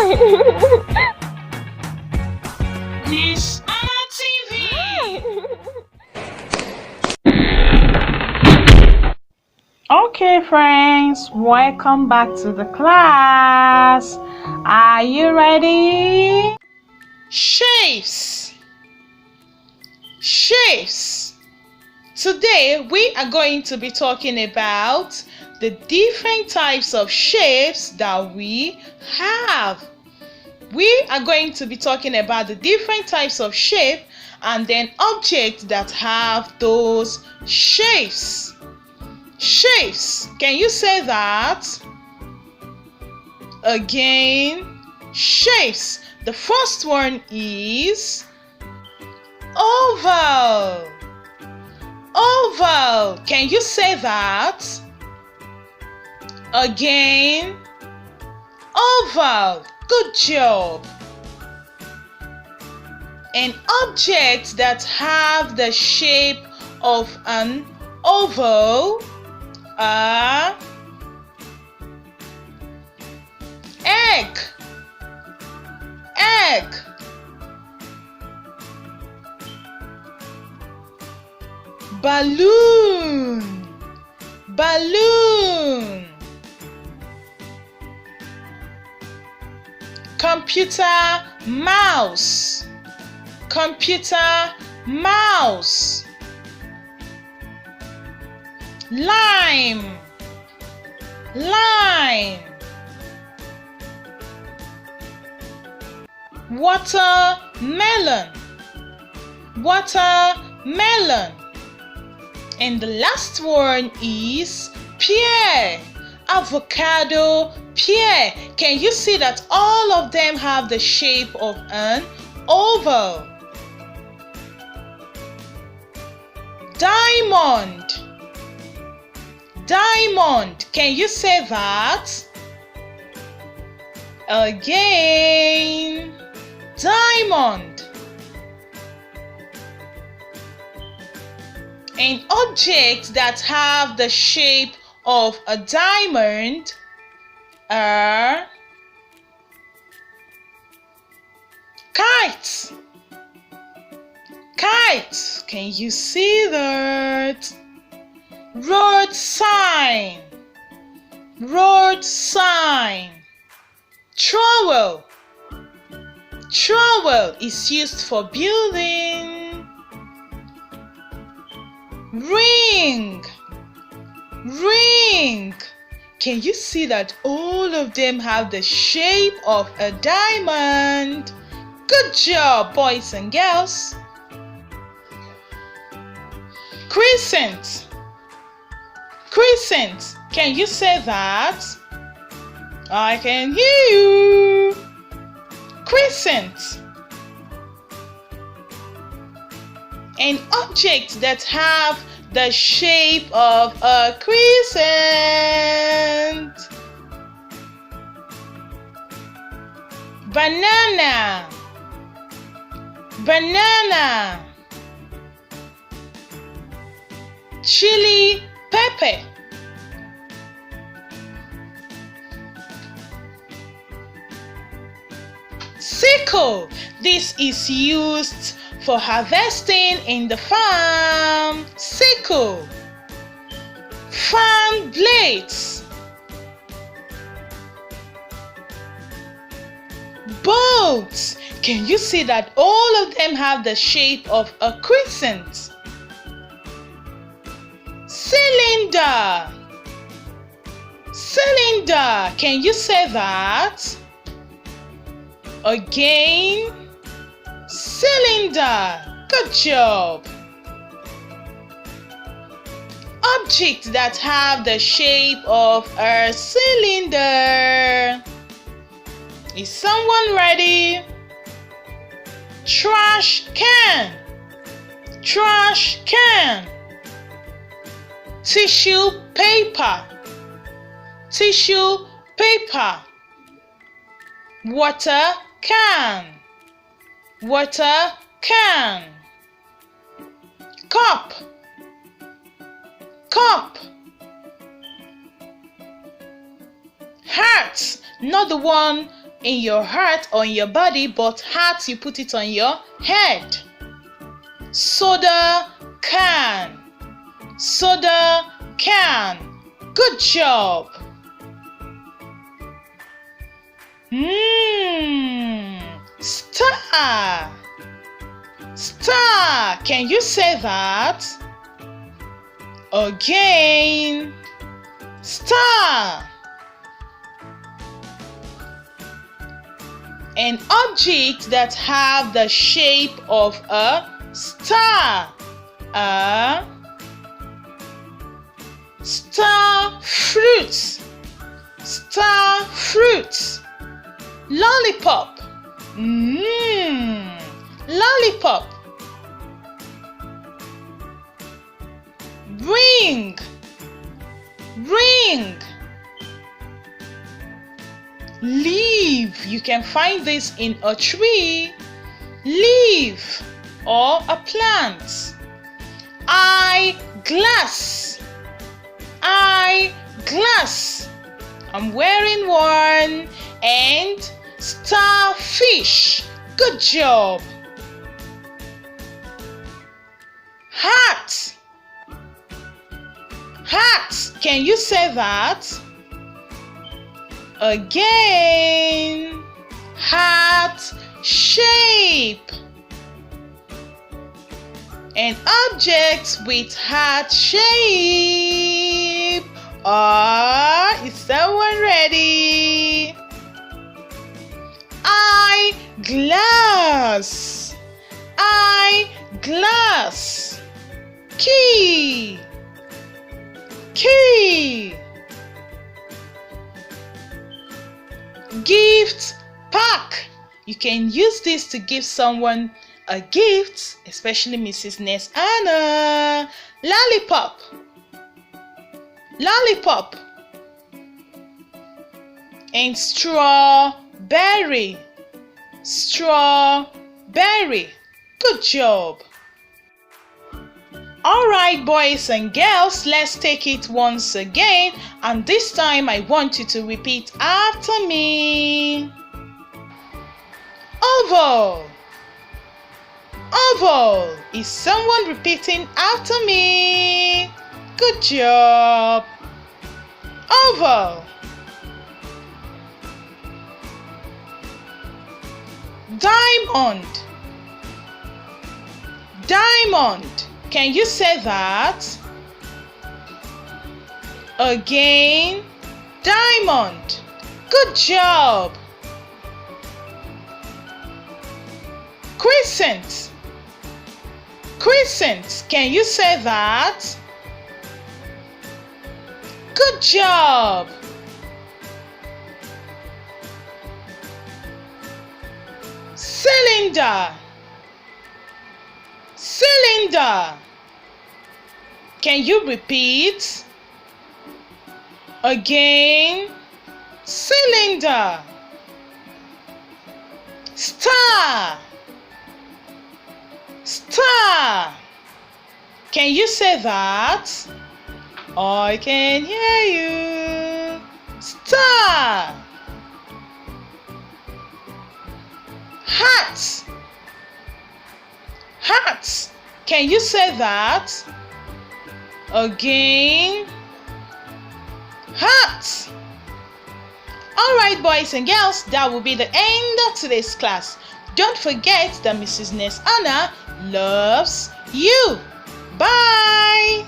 Ness-ana TV. Okay, friends, welcome back to the class. Are you ready? Shapes. Today we are going to be talking about the different types of shapes that we have. We are going to be talking about the different types of shape and then objects that have those shapes. Can you say that? Again, shapes. The first one is oval. Can you say that? Again, oval. Good job. An object that have the shape of an oval are egg, balloon, computer mouse, lime, watermelon, and the last one is pear, avocado, pear. Can you see that all of them have the shape of an oval? Diamond, can you say that? Again, diamond. An object that have the shape of a diamond are kites. Can you see that? Road sign, trowel is used for building. Ring, can you see that all of them have the shape of a diamond? Good job, boys and girls. Crescent, can you say that? I can hear you. Crescent. An object that have the shape of a crescent. Banana, chili pepper, sickle. This is used for harvesting in the farm. Sickle. Fan blades, boats. Can you see that all of them have the shape of a crescent? Cylinder, can you say that? Again, cylinder. Good job. Objects that have the shape of a cylinder. Is someone ready? Trash can, tissue paper, water can, cup, heart, not the one in your heart or in your body, but heart you put it on your head. Soda can. Soda can. Good job. Star. Star. Can you say that? Again. Star. An object that have the shape of a star. A star fruit. Star fruit. Lollipop. Lollipop. Ring. Ring. Leaf. You can find this in a tree. Leaf or a plant. Eyeglass. Eyeglass. I'm wearing one. And starfish. Good job. Hat. Hat. Can you say that? Again. Hat shape. An object with heart shape. Is someone ready? Eyeglass. Eyeglass. Key. Key. Gift pack. You can use this to give someone a gift, especially Mrs. Ness-ana. Lollipop. Lollipop. And strawberry. Strawberry. Good job. Alright, boys and girls, let's take it once again, and this time I want you to repeat after me. Oval. Oval. Is someone repeating after me? Good job. Oval. Diamond. Diamond. Can you say that? Again. Diamond. Good job. Crescent. Crescent. Can you say that? Good job. Cylinder. Cylinder. Can you repeat? Again. Cylinder. Star. Star. Can you say that? I can hear you. Star. Hat. Hat. Can you say that? Again. Hat. Alright, boys and girls, that will be the end of today's class. Don't forget that Mrs. Ness-ana loves you. Bye.